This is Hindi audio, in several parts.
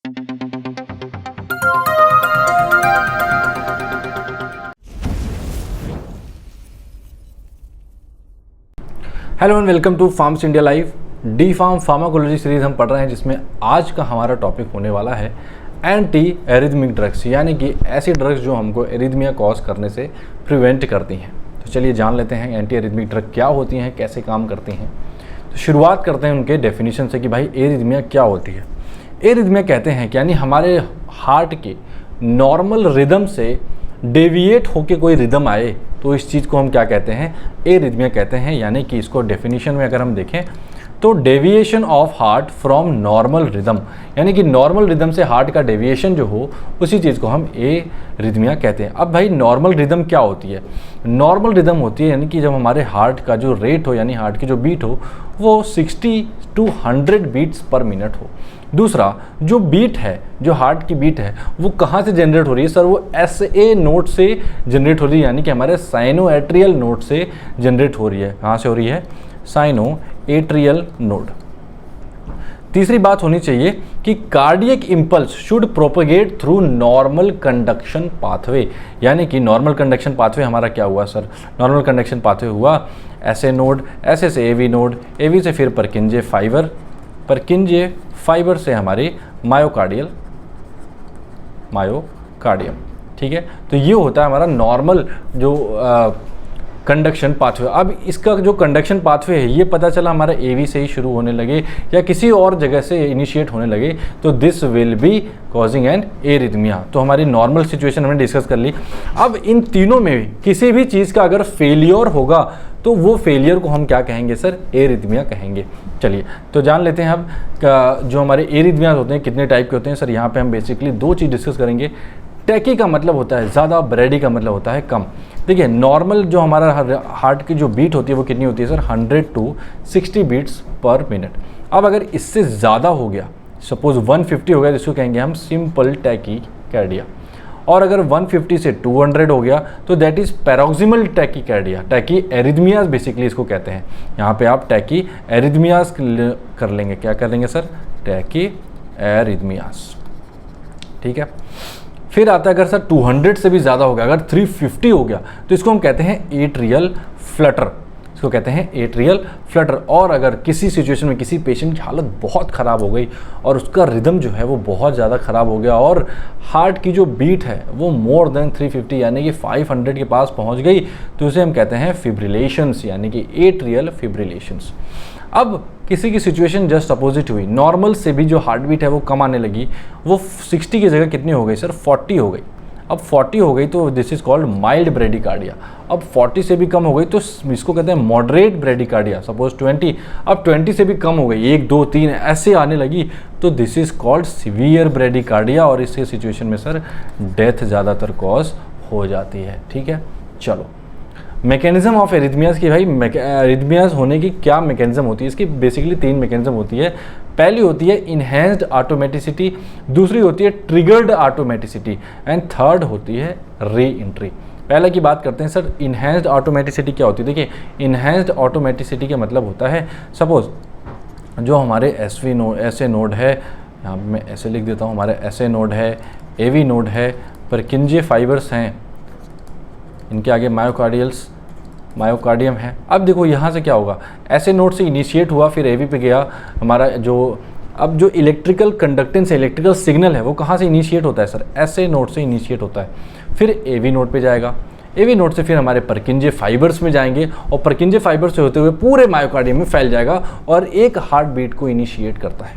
Hello and welcome to pharms India live. The pharm pharmacology series हम पढ़ रहे हैं, जिसमें आज का हमारा टॉपिक होने वाला है एंटी एरिथमिक ड्रग्स, यानी कि ऐसी ड्रग्स जो हमको एरिथमिया कॉज करने से प्रिवेंट करती हैं। तो चलिए जान लेते हैं एंटी एरिथमिक ड्रग क्या होती हैं, कैसे काम करती हैं। तो शुरुआत करते हैं उनके डेफिनेशन से कि भाई एरिथमिया क्या होती है। एरिथमिया कहते हैं कि यानी हमारे हार्ट के नॉर्मल रिदम से डेविएट होके कोई रिदम आए तो इस चीज़ को हम क्या कहते हैं, एरिथमिया कहते हैं। यानी कि इसको डेफिनेशन में अगर हम देखें तो deviation of heart from normal rhythm, यानी कि नॉर्मल रिदम से हार्ट का डेविएशन जो हो उसी चीज़ को हम एरिथमिया कहते हैं। अब भाई नॉर्मल रिदम क्या होती है? नॉर्मल रिदम होती है यानी कि जब हमारे हार्ट का जो रेट हो, यानी हार्ट की जो बीट हो, वो 60 to 100 बीट्स पर मिनट हो। दूसरा जो बीट है, जो हार्ट की बीट है, वो कहाँ से जनरेट हो रही है सर? वो SA नोड से जनरेट हो रही है, यानी कि हमारे साइनोएट्रियल नोड से जनरेट हो रही है। कहाँ से हो रही है? Sinoatrial node. तीसरी बात होनी चाहिए कि cardiac impulse should propagate through normal conduction pathway, यानी कि नॉर्मल कंडक्शन पाथवे हमारा क्या हुआ सर? नॉर्मल कंडक्शन पाथवे हुआ SA नोड, SA से AV नोड, AV से फिर परकिंजे फाइबर, परकिंजे फाइबर से हमारे मायोकार्डियम। ठीक है, तो ये होता है हमारा नॉर्मल जो कंडक्शन पाथवे। अब इसका जो कंडक्शन पाथवे है ये पता चला हमारा AV से ही शुरू होने लगे या किसी और जगह से इनिशिएट होने लगे तो this will be causing an arrhythmia. तो हमारी नॉर्मल सिचुएशन हमने डिस्कस कर ली। अब इन तीनों में भी किसी भी चीज़ का अगर फेलियर होगा तो वो फेलियर को हम क्या कहेंगे सर? एरिथमिया कहेंगे। चलिए तो जान लेते हैं अब जो हमारे एरिथमियाज होते हैं कितने टाइप के होते हैं सर। यहाँ पे हम बेसिकली दो चीज़ डिस्कस करेंगे। टैकी का मतलब होता है ज़्यादा, ब्रेडी का मतलब होता है कम। देखिए नॉर्मल जो हमारा हार्ट की जो बीट होती है वो कितनी होती है sir? 100 to 60 beats per minute. अब अगर इससे ज़्यादा हो गया, सपोज 150 हो गया, जिसको कहेंगे हम सिंपल टैकीकार्डिया। और अगर 150 से 200 हो गया तो that is paroxysmal tachycardia. Tachyarrhythmias basically इसको कहते हैं। यहाँ पे आप टैकी एरिथमियाज कर लेंगे। क्या कर लेंगे सर? Tacky arrhythmias. ठीक है, फिर आता है अगर सर 200 से भी ज़्यादा हो गया, अगर 350 हो गया तो इसको हम कहते हैं एट्रियल फ्लटर। इसको कहते हैं एट्रियल फ्लटर। और अगर किसी सिचुएशन में किसी पेशेंट की हालत बहुत ख़राब हो गई और उसका रिदम जो है वो बहुत ज़्यादा ख़राब हो गया और हार्ट की जो बीट है वो मोर देन 350 यानी कि 500 के पास पहुंच गई तो उसे हम कहते हैं फिब्रिलेशंस, यानी कि एट्रियल फिब्रिलेशंस। अब किसी की सिचुएशन जस्ट अपोजिट हुई, नॉर्मल से भी जो हार्ट बीट है वो कम आने लगी, वो 60 की जगह कितनी हो गई सर? 40 हो गई। अब 40 हो गई तो this is called mild bradycardia. अब 40 से भी कम हो गई तो इसको कहते हैं मॉडरेट ब्रेडिकार्डिया। सपोज 20, अब 20 से भी कम हो गई, 1, 2, 3 ऐसे आने लगी तो this is called severe bradycardia. और इससे सिचुएशन में सर डेथ ज़्यादातर कॉज हो जाती है। ठीक है, चलो मैकेनिज्म ऑफ एरिथमियाज की भाई एरिथमियाज होने की क्या मैकेनिज्म होती है? इसकी बेसिकली 3 मैकेनिज्म होती है। पहली होती है इन्हेंस्ड ऑटोमेटिसिटी, दूसरी होती है ट्रिगर्ड ऑटोमेटिसिटी एंड थर्ड होती है री एंट्री। पहले की बात करते हैं सर, इन्हेंस्ड ऑटोमेटिसिटी क्या होती है? देखिए इन्हेंस्ड ऑटोमेटिसिटी का मतलब होता है सपोज जो हमारे SA नोड है, यहाँ मैं ऐसे लिख देता हूँ, हमारे SA नोड है, AV नोड है, परकिंजे फाइबर्स हैं, इनके आगे मायोकार्डियम है। अब देखो यहाँ से क्या होगा, SA नोड से इनिशिएट हुआ, फिर AV पे गया हमारा अब जो इलेक्ट्रिकल कंडक्टेंस है, इलेक्ट्रिकल सिग्नल है, वो कहाँ से इनिशिएट होता है सर? SA नोड से इनिशिएट होता है, फिर AV नोड पे जाएगा, AV नोड से फिर हमारे परकिंजे फाइबर्स में जाएंगे और परकिंजे फाइबर्स से होते हुए पूरे मायोकार्डियम में फैल जाएगा और एक हार्ट बीट को इनिशिएट करता है।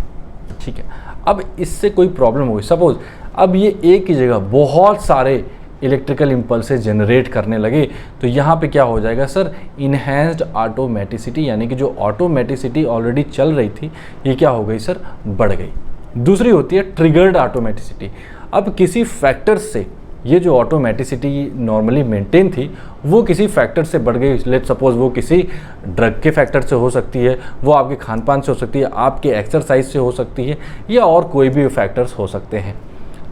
ठीक है, अब इससे कोई प्रॉब्लम हो गई, सपोज अब ये एक ही जगह बहुत सारे इलेक्ट्रिकल इम्पल्सेस जनरेट करने लगे तो यहाँ पे क्या हो जाएगा सर? इन्हेंस्ड ऑटोमेटिसिटी, यानी कि जो ऑटोमेटिसिटी ऑलरेडी चल रही थी ये क्या हो गई सर? बढ़ गई। दूसरी होती है ट्रिगर्ड ऑटोमेटिसिटी। अब किसी फैक्टर से ये जो ऑटोमेटिसिटी नॉर्मली मेंटेन थी वो किसी फैक्टर से बढ़ गई। लेट्स सपोज वो किसी ड्रग के फैक्टर से हो सकती है, वो आपके खान पान से हो सकती है, आपके एक्सरसाइज से हो सकती है, या और कोई भी फैक्टर्स हो सकते हैं।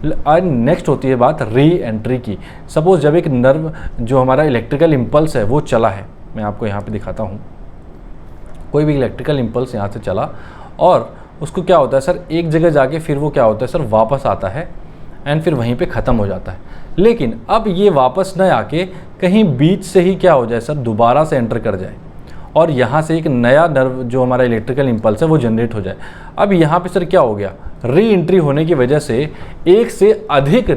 नेक्स्ट होती है बात री एंट्री की। सपोज जब एक नर्व जो हमारा इलेक्ट्रिकल इम्पल्स है वो चला है, मैं आपको यहाँ पे दिखाता हूँ, कोई भी इलेक्ट्रिकल इम्पल्स यहाँ से चला और उसको क्या होता है सर, एक जगह जाके फिर वो क्या होता है सर, वापस आता है एंड फिर वहीं पे ख़त्म हो जाता है। लेकिन अब ये वापस न आके कहीं बीच से ही क्या हो जाए सर, दोबारा से एंटर कर जाए और यहाँ से एक नया नर्व जो हमारा इलेक्ट्रिकल इम्पल्स है वो जनरेट हो जाए। अब यहाँ पे सर क्या हो गया, री एंट्री होने की वजह से एक से अधिक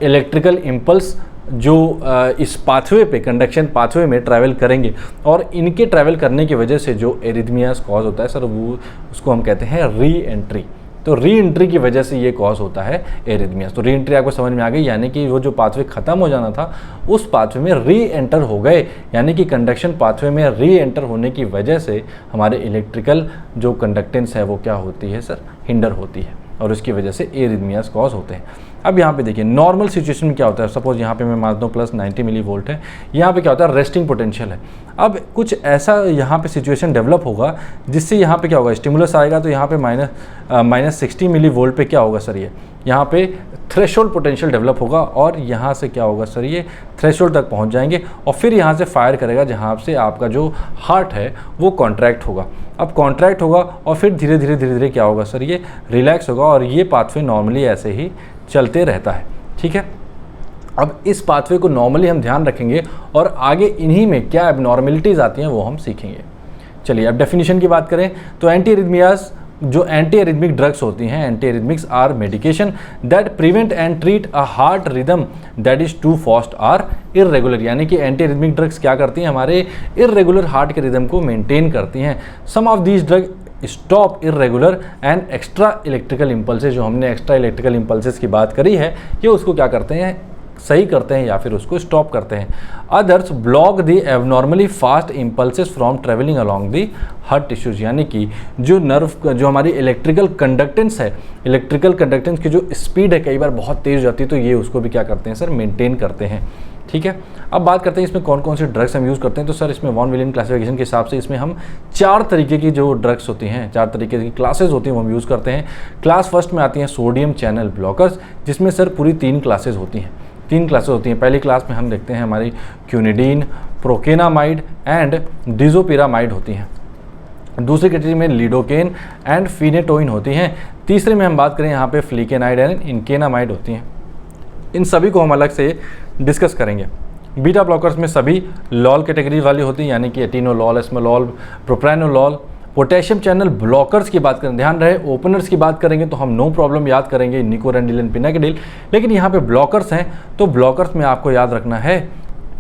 इलेक्ट्रिकल इम्पल्स जो इस पाथवे पे, कंडक्शन पाथवे में ट्रैवल करेंगे और इनके ट्रैवल करने की वजह से जो एरिथमियास कॉज होता है सर, वो उसको हम कहते हैं री एंट्री। तो री एंट्री की वजह से ये कॉज होता है एरिथमियास। तो री एंट्री आपको समझ में आ गई, यानी कि वो जो पाथवे खत्म हो जाना था उस पाथवे में री एंटर हो गए, यानी कि कंडक्शन पाथवे में री एंटर होने की वजह से हमारे इलेक्ट्रिकल जो कंडक्टेंस है वो क्या होती है सर, हिंडर होती है और उसकी वजह से एरिथमियास कॉज होते हैं। अब यहाँ पे देखिए नॉर्मल सिचुएशन में क्या होता है, सपोज यहाँ पे मैं मानता हूँ प्लस 90 मिली वोल्ट है, यहाँ पे क्या होता है, रेस्टिंग पोटेंशियल है। अब कुछ ऐसा यहाँ पे सिचुएशन डेवलप होगा जिससे यहाँ पे क्या होगा, स्टिमुलस आएगा तो यहाँ पे माइनस 60 मिली वोल्ट पे क्या होगा सर, ये यहाँ पे थ्रेशोल्ड पोटेंशियल डेवलप होगा और यहाँ से क्या होगा सर, ये थ्रेशोल्ड तक पहुँच जाएंगे और फिर यहाँ से फायर करेगा जहाँ से आपका जो हार्ट है वो कॉन्ट्रैक्ट होगा। अब कॉन्ट्रैक्ट होगा और फिर धीरे धीरे क्या होगा सर, ये रिलैक्स होगा और ये पाथवे नॉर्मली ऐसे ही चलते रहता है। ठीक है, अब इस पाथवे को नॉर्मली हम ध्यान रखेंगे और आगे इन्हीं में क्या एबनॉर्मेलिटीज़ आती हैं वो हम सीखेंगे। चलिए अब डेफिनेशन की बात करें तो एंटी एरिथमियास जो एंटी एरिथमिक ड्रग्स होती हैं, anti arrhythmics are medication that prevent and treat a heart rhythm that is too fast or irregular, यानी कि एंटी एरिथमिक ड्रग्स क्या करती हैं, हमारे इरेगुलर हार्ट के रिदम को मेंटेन करती हैं। Some of these drug stop irregular and extra electrical impulses, जो हमने एक्स्ट्रा इलेक्ट्रिकल इम्पल्सेस की बात करी है, ये उसको क्या करते हैं, सही करते हैं या फिर उसको स्टॉप करते हैं। Others block the abnormally fast impulses from travelling along the heart tissues, यानी कि जो नर्व जो हमारी इलेक्ट्रिकल कंडक्टेंस है, इलेक्ट्रिकल कंडक्टेंस की जो स्पीड है कई बार बहुत तेज़ जाती है, तो ये उसको भी क्या करते हैं सर, मेंटेन करते हैं। ठीक है, अब बात करते हैं इसमें कौन कौन से ड्रग्स हम यूज़ करते हैं। तो सर इसमें वॉन विलियम क्लासिफिकेशन के हिसाब से इसमें हम 4 तरीके की जो ड्रग्स होती हैं, 4 तरीके की क्लासेस होती हैं वो हम यूज़ करते हैं। क्लास फर्स्ट में आती हैं सोडियम चैनल ब्लॉकर्स, जिसमें सर पूरी 3 क्लासेस होती हैं, 3 क्लासेस होती हैं। पहली क्लास में हम देखते हैं हमारी क्यूनिडीन, प्रोकेनामाइड एंड डिजोपिरामाइड होती हैं। दूसरी कैटेगरी में लिडोकेन एंड फिनेटोइन होती हैं। तीसरे में हम बात करें यहाँ पे फ्लिकेनाइड एंड इनकेनामाइड होती हैं। इन सभी को हम अलग से डिस्कस करेंगे। बीटा ब्लॉकर्स में सभी लॉल कैटेगरी वाली होती हैं, यानी कि एटिनोलॉल, एस्मोलॉल, प्रोप्रानोलॉल। पोटेशियम चैनल ब्लॉकर्स की बात करें, ध्यान रहे ओपनर्स की बात करेंगे तो हम नो प्रॉब्लम याद करेंगे निकोरेंडिल, पिनाकिडिल, लेकिन यहाँ पे ब्लॉकर्स हैं तो ब्लॉकर्स में आपको याद रखना है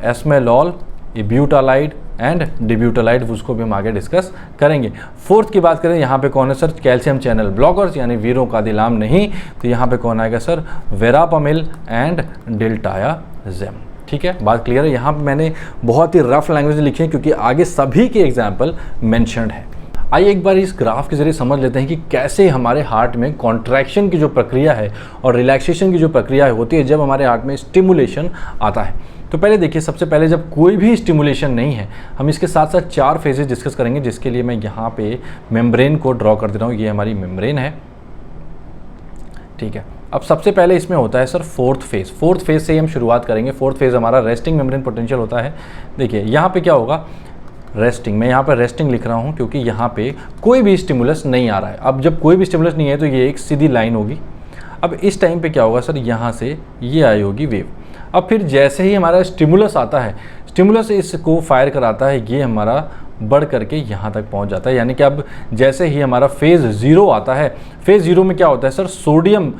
एस्मेलॉल, इब्यूटालाइड एंड डिब्यूटालाइड, उसको भी हम आगे डिस्कस करेंगे। फोर्थ की बात करें यहाँ पे कौन है सर, कैल्शियम चैनल ब्लॉकर्स, यानी वीरों का दिलाम नहीं, तो यहाँ पे कौन आएगा सर, वेरापामिल एंड डिल्टायाजेम। ठीक है, बात क्लियर है। यहाँ पे मैंने बहुत ही रफ लैंग्वेज लिखी है क्योंकि आगे सभी के एग्जाम्पल मेंशन्ड है। आइए एक बार इस ग्राफ के जरिए समझ लेते हैं कि कैसे हमारे हार्ट में कॉन्ट्रैक्शन की जो प्रक्रिया है और रिलैक्सेशन की जो प्रक्रिया होती है जब हमारे हार्ट में स्टिमुलेशन आता है। तो पहले देखिए, सबसे पहले जब कोई भी स्टिमुलेशन नहीं है, हम इसके साथ साथ 4 फेजेस डिस्कस करेंगे, जिसके लिए मैं यहाँ पे मेम्ब्रेन को ड्रॉ कर दे रहा हूँ। ये हमारी मेम्ब्रेन है। ठीक है, अब सबसे पहले इसमें होता है sir fourth phase. Fourth phase से ही हम शुरुआत करेंगे। फोर्थ फेज हमारा रेस्टिंग मेम्ब्रेन पोटेंशियल होता है। देखिए यहाँ पे क्या होगा, रेस्टिंग, मैं यहाँ पर रेस्टिंग लिख रहा हूँ क्योंकि यहाँ पे कोई भी स्टिमुलस नहीं आ रहा है। अब जब कोई भी स्टिमुलस नहीं है तो ये एक सीधी लाइन होगी। अब इस टाइम पे क्या होगा सर, यहाँ से ये आई होगी वेव। अब फिर जैसे ही हमारा स्टिमुलस आता है, स्टिमुलस इसको फायर कराता है, ये हमारा बढ़ करके यहाँ तक पहुँच जाता है। यानी कि अब जैसे ही हमारा फेज़ 0 आता है, फेज़ 0 में क्या होता है सर, सोडियम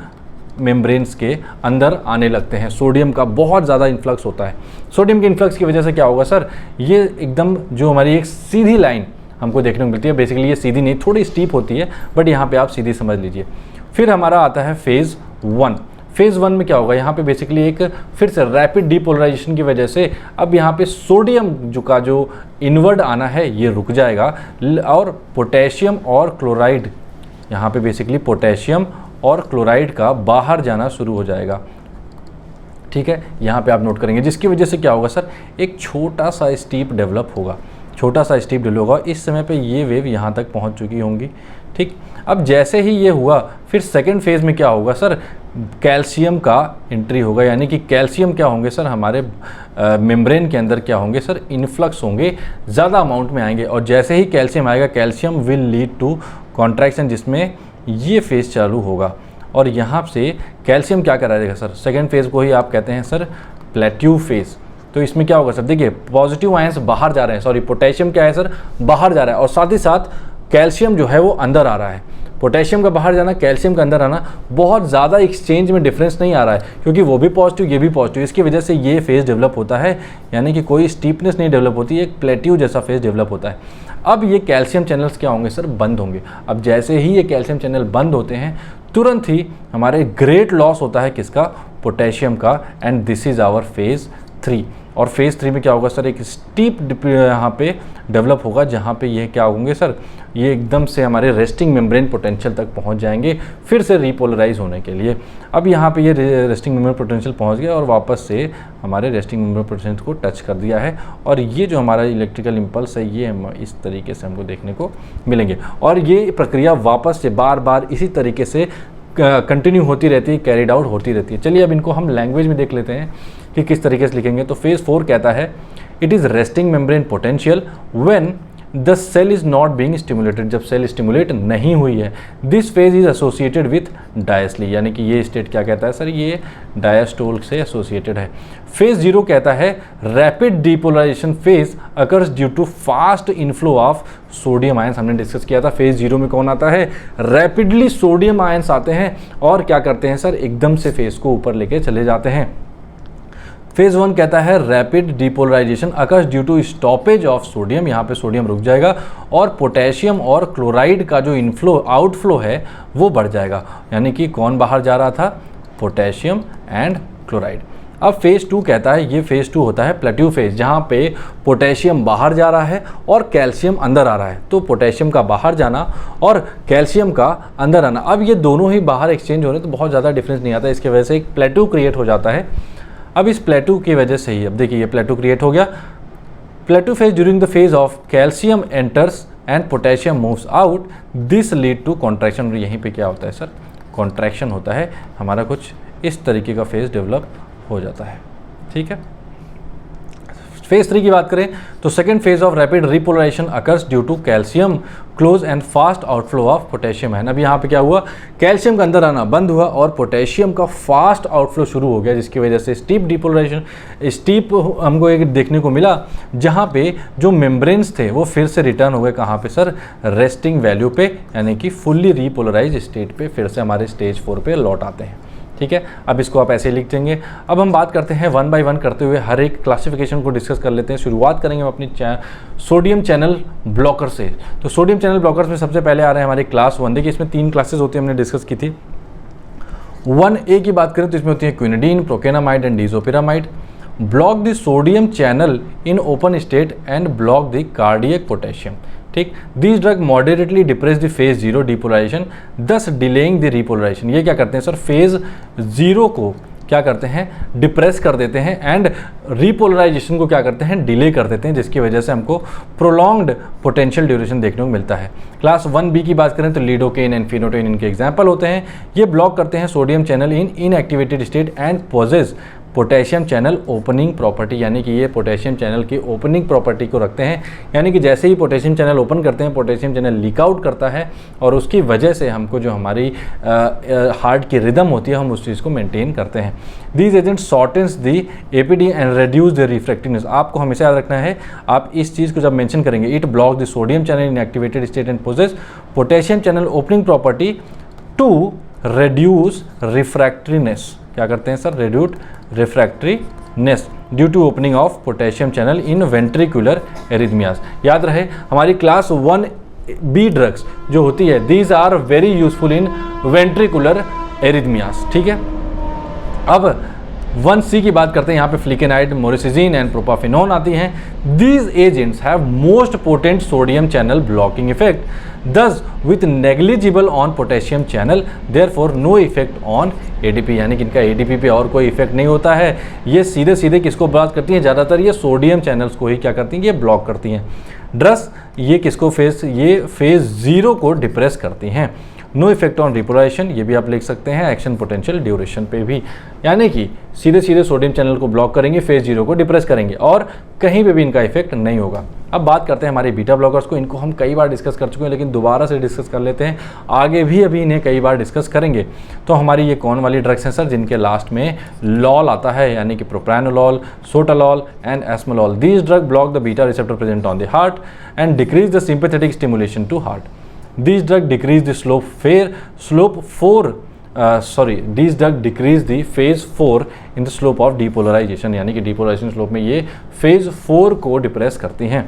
मेम्ब्रेन्स के अंदर आने लगते हैं। सोडियम का बहुत ज़्यादा इन्फ्लक्स होता है। सोडियम के इन्फ्लक्स की वजह से क्या होगा सर, ये एकदम जो हमारी एक सीधी लाइन हमको देखने को मिलती है, बेसिकली ये सीधी नहीं, थोड़ी स्टीप होती है, बट यहाँ पे आप सीधी समझ लीजिए। फिर हमारा आता है फेज़ 1। फेज़ 1 में क्या होगा, यहाँ पे बेसिकली एक फिर से रैपिड डीपोलराइजेशन की वजह से अब यहाँ पे सोडियम जो इनवर्ड आना है ये रुक जाएगा और पोटेशियम और क्लोराइड, यहाँ पे बेसिकली पोटेशियम और क्लोराइड का बाहर जाना शुरू हो जाएगा। ठीक है, यहाँ पे आप नोट करेंगे, जिसकी वजह से क्या होगा सर, एक छोटा सा स्टीप डेवलप होगा, छोटा सा स्टीप डेवलप होगा। इस समय पे ये वेव यहाँ तक पहुँच चुकी होंगी। ठीक, अब जैसे ही ये हुआ फिर सेकेंड फेज़ में क्या होगा सर, कैल्शियम का एंट्री होगा। यानी कि कैल्शियम क्या होंगे सर, हमारे मेम्ब्रेन के अंदर क्या होंगे सर, इन्फ्लक्स होंगे, ज़्यादा अमाउंट में आएंगे। और जैसे ही कैल्शियम आएगा, calcium will lead to contraction, जिसमें ये फेज़ चालू होगा और यहाँ से कैल्शियम क्या करा देगा सर, सेकेंड फेज़ को ही आप कहते हैं सर प्लेट्यू फेज़। तो इसमें क्या होगा सर, देखिए पॉजिटिव आयंस बाहर जा रहे हैं, सॉरी पोटेशियम क्या है सर, बाहर जा रहा है और साथ ही साथ कैल्शियम जो है वो अंदर आ रहा है। पोटेशियम का बाहर जाना, कैल्शियम का अंदर आना, बहुत ज़्यादा एक्सचेंज में डिफरेंस नहीं आ रहा है क्योंकि वो भी पॉजिटिव ये भी पॉजिटिव, इसकी वजह से ये फेज़ डेवलप होता है, यानी कि कोई स्टीपनेस नहीं डेवलप होती, एक प्लेट्यू जैसा फेज़ डेवलप होता है। अब ये कैल्शियम चैनल्स क्या होंगे सर, बंद होंगे। अब जैसे ही ये कैल्शियम चैनल बंद होते हैं तुरंत ही हमारे ग्रेट लॉस होता है किसका, पोटेशियम का, and this is our phase 3। और फेज़ 3 में क्या होगा सर, एक स्टीप यहाँ पे डेवलप होगा जहाँ पे ये क्या होंगे सर, ये एकदम से हमारे रेस्टिंग मेम्ब्रेन पोटेंशियल तक पहुँच जाएंगे फिर से रीपोलराइज होने के लिए। अब यहाँ पे ये रेस्टिंग मेम्ब्रेन पोटेंशियल पहुँच गया और वापस से हमारे रेस्टिंग मेम्ब्रेन पोटेंशियल को टच कर दिया है और ये जो हमारा इलेक्ट्रिकल इम्पल्स है ये इस तरीके से हमको देखने को मिलेंगे और ये प्रक्रिया वापस से बार बार इसी तरीके से कंटिन्यू होती रहती है, कैरिड आउट होती रहती है। चलिए अब इनको हम लैंग्वेज में देख लेते हैं कि किस तरीके से लिखेंगे। तो फेज़ 4 कहता है it is resting membrane potential when the cell is not being stimulated, जब सेल स्टिमुलेट नहीं हुई है। This phase is associated with diastole, यानी कि ये स्टेट क्या कहता है सर, ये डायस्टोल से एसोसिएटेड है। फेज 0 कहता है rapid depolarisation phase occurs due to fast inflow of sodium ions. हमने डिस्कस किया था फेज 0 में कौन आता है, रैपिडली सोडियम आयंस आते हैं और क्या करते हैं सर, एकदम से फेज को ऊपर लेके चले जाते हैं। फेज 1 कहता है rapid depolarisation occurs due to stoppage of sodium, यहाँ पे सोडियम रुक जाएगा और पोटेशियम और क्लोराइड का जो इनफ्लो आउटफ्लो है वो बढ़ जाएगा, यानी कि कौन बाहर जा रहा था, पोटेशियम एंड क्लोराइड। अब फेज़ 2 कहता है, ये फेज़ 2 होता है प्लेट्यू फेज, जहाँ पे पोटेशियम बाहर जा रहा है और कैल्शियम अंदर आ रहा है। तो पोटेशियम का बाहर जाना और कैल्शियम का अंदर आना, अब ये दोनों ही बाहर एक्सचेंज हो रहे तो बहुत ज़्यादा डिफरेंस नहीं आता, इसकी वजह से एक प्लेट्यू क्रिएट हो जाता है। अब इस प्लेट्यू की वजह से ही अब देखिए ये प्लेट्यू क्रिएट हो गया। Plateau phase during the phase of calcium enters and potassium moves out, this lead to contraction. यहीं पे क्या होता है सर, कॉन्ट्रैक्शन होता है, हमारा कुछ इस तरीके का फेज डेवलप हो जाता है। ठीक है, फेज 3 की बात करें तो second phase of rapid repolarisation occurs due to calcium close and fast outflow of potassium है। अब यहाँ पे क्या हुआ, कैल्शियम का अंदर आना बंद हुआ और पोटेशियम का फास्ट आउटफ्लो शुरू हो गया, जिसकी वजह से स्टीप डिपोलराइजेशन, स्टीप हमको एक देखने को मिला, जहाँ पे जो मेम्ब्रेन्स थे वो फिर से रिटर्न हो गए कहाँ पे सर, रेस्टिंग वैल्यू पे, यानी कि फुल्ली रिपोलराइज स्टेट पे फिर से हमारे स्टेज 4 पे लौट आते हैं। ठीक है, अब इसको आप ऐसे लिख देंगे। अब हम बात करते हैं 1 बाय 1 करते हुए हर एक क्लासिफिकेशन को डिस्कस कर लेते हैं। शुरुआत करेंगे हम अपनी सोडियम चैनल ब्लॉकर से। तो सोडियम चैनल ब्लॉकर्स में सबसे पहले आ रहे हैं हमारे क्लास 1। देखिए इसमें 3 क्लासेस होती है, हमने डिस्कस की थी। 1A की बात करें तो इसमें होती है quinidine, procainamide and disopyramide. Block the sodium channel in open state and block the cardiac potassium. ठीक, this drug moderately depress the phase 0 depolarization, thus delaying the repolarization. ये क्या करते हैं सर, फेज 0 को क्या करते हैं, डिप्रेस कर देते हैं एंड रिपोलराइजेशन को क्या करते हैं, डिले कर देते हैं, जिसकी वजह से हमको प्रोलॉन्ग्ड पोटेंशियल ड्यूरेशन देखने को मिलता है। क्लास 1B की बात करें तो लिडोकेन एंड फिनोटेन इनके एग्जाम्पल होते हैं। ये ब्लॉक करते हैं sodium channel in inactivated state and possess potassium channel opening property, यानी कि ये पोटेशियम चैनल की ओपनिंग प्रॉपर्टी को रखते हैं, यानी कि जैसे ही पोटेशियम चैनल ओपन करते हैं पोटेशियम चैनल लीक आउट करता है और उसकी वजह से हमको जो हमारी हार्ट की रिदम होती है हम उस चीज़ को मेंटेन करते हैं। These agent shortens the APD and reduce the refractiveness. आपको हमेशा याद रखना है, आप इस चीज़ को जब मेंशन करेंगे, it block the sodium channel in activated state and possess potassium channel opening property to reduce refractoriness. क्या करते हैं sir, reduce refractoriness due to opening of potassium channel in ventricular arrhythmias. याद रहे हमारी क्लास 1B ड्रग्स जो होती है, these are very useful in ventricular arrhythmias. ठीक है, अब 1C की बात करते हैं। यहाँ पे फ्लिकेनाइड, मोरिसिजीन एंड प्रोपाफिनोन आती हैं। These agents have most potent sodium channel blocking effect, thus with negligible on potassium channel, therefore no effect on ADP, यानी कि इनका ADP पे और कोई इफेक्ट नहीं होता है। ये सीधे सीधे किसको ब्लॉक करती हैं, ज़्यादातर ये सोडियम चैनल्स को ही क्या करती हैं, ये ब्लॉक करती हैं। ड्रग्स ये किसको फेज 0 को डिप्रेस करती हैं। नो इफेक्ट ऑन रिपोलाइजेशन, ये भी आप लिख सकते हैं, एक्शन पोटेंशियल ड्यूरेशन पे भी, यानी कि सीधे सीधे सोडियम चैनल को ब्लॉक करेंगे, फेज 0 को डिप्रेस करेंगे और कहीं पे भी इनका इफेक्ट नहीं होगा। अब बात करते हैं हमारे बीटा ब्लॉकर्स को। इनको हम कई बार डिस्कस कर चुके हैं, लेकिन दोबारा से डिस्कस कर लेते हैं, आगे भी अभी इन्हें कई बार डिस्कस करेंगे। तो हमारी ये कौन वाली ड्रग्स हैं सर, जिनके लास्ट में लॉल आता है, यानी कि propranolol, sotalol and esmolol. These drug block the beta receptor present on the heart and decrease the sympathetic stimulation to heart. These drug decrease the these drug decrease the phase 4 in the slope of depolarization, यानी कि depolarization slope में ये phase 4 को डिप्रेस करती हैं।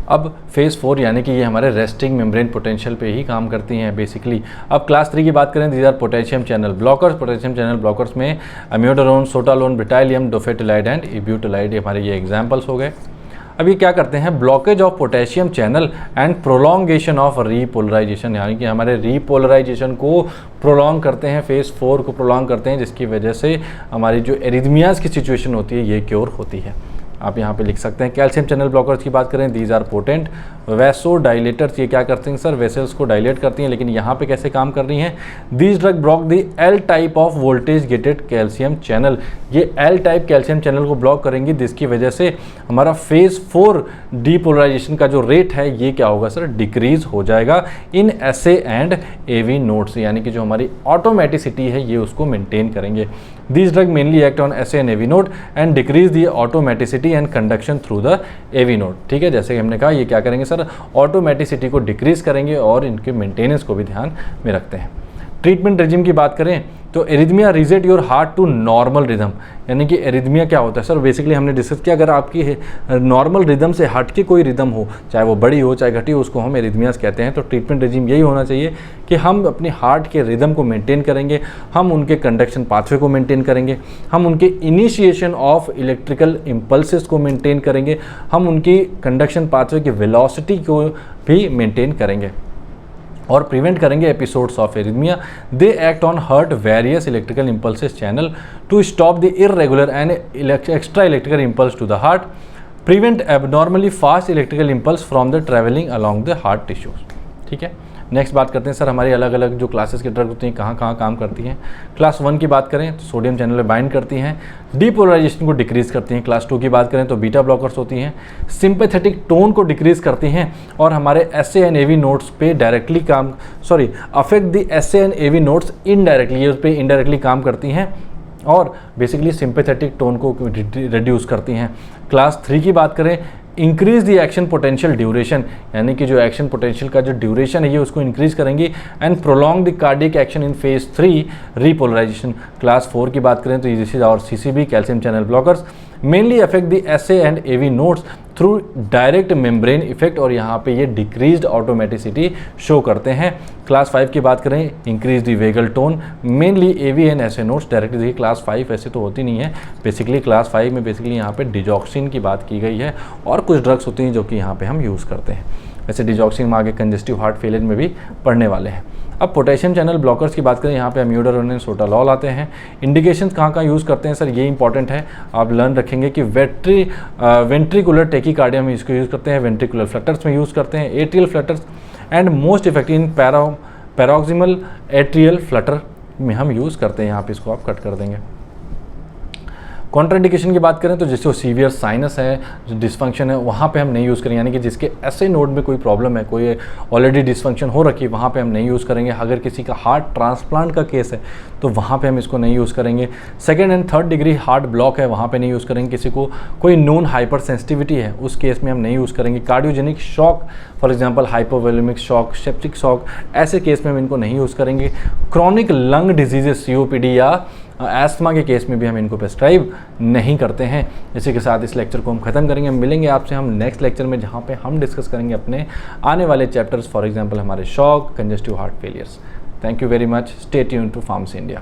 अब फेज 4 यानी कि ये हमारे रेस्टिंग मेम्ब्रेन पोटेंशियल पे ही काम करती हैं बेसिकली। अब क्लास 3 की बात करें, these are potassium channel blockers. Potassium channel blockers में अम्योडारोन, सोटालोन, ब्रिटाइलियम, डोफेटिलाइड एंड इब्यूटिलाइड हमारे ये एग्जाम्पल्स हो गए। अब ये क्या करते हैं, blockage of potassium channel and prolongation of repolarisation, यानी कि हमारे रीपोलराइजेशन को प्रोलॉन्ग करते हैं, फेज 4 को प्रोलॉन्ग करते हैं, जिसकी वजह से हमारी जो एरिथमियाज की सिचुएशन होती है ये क्योर होती है। आप यहाँ पे लिख सकते हैं। कैल्शियम चैनल ब्लॉकर्स की बात करें, these are potent vasodilators. ये क्या करते हैं सर, वेसल्स को डायलेट करती हैं, लेकिन यहाँ पे कैसे काम कर रही हैं, these drug block the L type of voltage gated calcium channel. ये एल टाइप कैल्शियम चैनल को ब्लॉक करेंगी, जिसकी वजह से हमारा फेज 4 डीपोलराइजेशन का जो रेट है ये क्या होगा सर, डिक्रीज हो जाएगा इन एसए एंड एवी नोड्स, यानी कि जो हमारी ऑटोमेटिसिटी है ये उसको मेंटेन करेंगे। These drug mainly act on SA and AV node and decrease the automaticity and conduction through the AV node. ठीक है, जैसे कि हमने कहा ये क्या करेंगे सर, ऑटोमेटिसिटी को डिक्रीज करेंगे और इनके मेंटेनेंस को भी ध्यान में रखते हैं। ट्रीटमेंट रेजिम की बात करें तो arrhythmia reset your heart to normal rhythm, यानी कि एरिथमिया क्या होता है सर, बेसिकली हमने डिस्कस किया, अगर आपकी नॉर्मल रिदम से हट के कोई रिदम हो, चाहे वो बड़ी हो चाहे घटी हो, उसको हम एरिथमियास कहते हैं। तो ट्रीटमेंट रेजिम यही होना चाहिए कि हम अपनी हार्ट के रिदम को मेंटेन करेंगे, हम उनके कंडक्शन पाथवे को मेंटेन करेंगे, हम उनके इनिशिएशन ऑफ इलेक्ट्रिकल इम्पल्सेस को मेंटेन करेंगे, हम उनकी कंडक्शन पाथवे की वेलोसिटी को भी मेंटेन करेंगे और प्रिवेंट करेंगे episodes of arrhythmia. They act on heart various electrical impulses channel to stop the irregular and extra electrical impulse to the heart, prevent abnormally fast electrical impulse from the travelling along the heart tissues. ठीक है, नेक्स्ट बात करते हैं सर हमारी अलग अलग जो क्लासेस की ड्रग होती हैं कहाँ कहाँ काम करती हैं। क्लास 1 की बात करें तो सोडियम चैनल में बाइंड करती हैं, डीपोलराइजेशन को डिक्रीज करती हैं। क्लास 2 की बात करें तो बीटा ब्लॉकर्स होती हैं, सिंपैथेटिक टोन को डिक्रीज करती हैं और हमारे एसए एंड एवी नोड्स पे directly affect the SA and AV nodes indirectly, उस पर इनडायरेक्टली काम करती हैं और बेसिकली सिंपैथेटिक टोन को रिड्यूस करती हैं। क्लास 3 की बात करें, increase the action potential duration, यानी कि जो एक्शन पोटेंशियल का जो ड्यूरेशन है ये उसको इंक्रीज करेंगी and prolong the cardiac action in phase 3 repolarisation. Class 4 की बात करें तो this is our CCB calcium channel blockers, mainly affect the SA and AV nodes through direct membrane effect और यहाँ पे ये डिक्रीज्ड ऑटोमेटिसिटी शो करते हैं। क्लास 5 की बात करें, increase the vagal tone, mainly AV and SA nodes directly. देखिए क्लास 5 ऐसे तो होती नहीं है, बेसिकली क्लास 5 में बेसिकली यहाँ पे डिजॉक्सिन की बात की गई है और कुछ ड्रग्स होती हैं जो कि यहाँ पे हम यूज़ करते हैं। वैसे डिजॉक्सिन में आगे कंजेस्टिव हार्ट फेलियर में भी पढ़ने वाले हैं। अब पोटेशियम चैनल ब्लॉकर्स की बात करें, यहाँ पे अम्यूडारोन एंड सोटालॉल आते हैं। इंडिकेशंस कहाँ कहाँ यूज़ करते हैं सर, ये इंपॉर्टेंट है, आप लर्न रखेंगे कि वेंट्रिकुलर टेकीकार्डिया में इसको यूज़ करते हैं, वेंट्रिकुलर फ्लटर्स में यूज़ करते हैं, atrial flutters and most effective in paroxysmal atrial flutter में हम यूज़ करते हैं। यहाँ पे इसको आप कट कर देंगे। कॉन्ट्राइंडिकेशन की बात करें तो जिसको सीवियर साइनस है, जो डिसफंक्शन है, वहाँ पे हम नहीं यूज़ करेंगे, यानी कि जिसके एसए नोड में कोई प्रॉब्लम है, कोई ऑलरेडी डिसफंक्शन हो रखी है, वहाँ पे हम नहीं यूज़ करेंगे। अगर किसी का हार्ट ट्रांसप्लांट का केस है तो वहाँ पे हम इसको नहीं यूज़ करेंगे। Second and third degree heart block है, वहाँ पे नहीं यूज़ करेंगे। किसी को कोई नोन हाइपर सेंसिटिविटी है, उस केस में हम नहीं यूज़ करेंगे। Cardiogenic shock, for example hypovolaemic shock, septic shock, ऐसे केस में हम इनको नहीं यूज़ करेंगे। क्रॉनिक लंग डिजीजेस, सीओपीडी या एस्थमा के केस में भी हम इनको प्रेस्क्राइब नहीं करते हैं। इसी के साथ इस लेक्चर को हम ख़त्म करेंगे। मिलेंगे आपसे हम नेक्स्ट लेक्चर में, जहाँ पे हम डिस्कस करेंगे अपने आने वाले चैप्टर्स, फॉर एग्जांपल हमारे shock, congestive heart failures. Thank you very much, stay tuned to pharmacy India.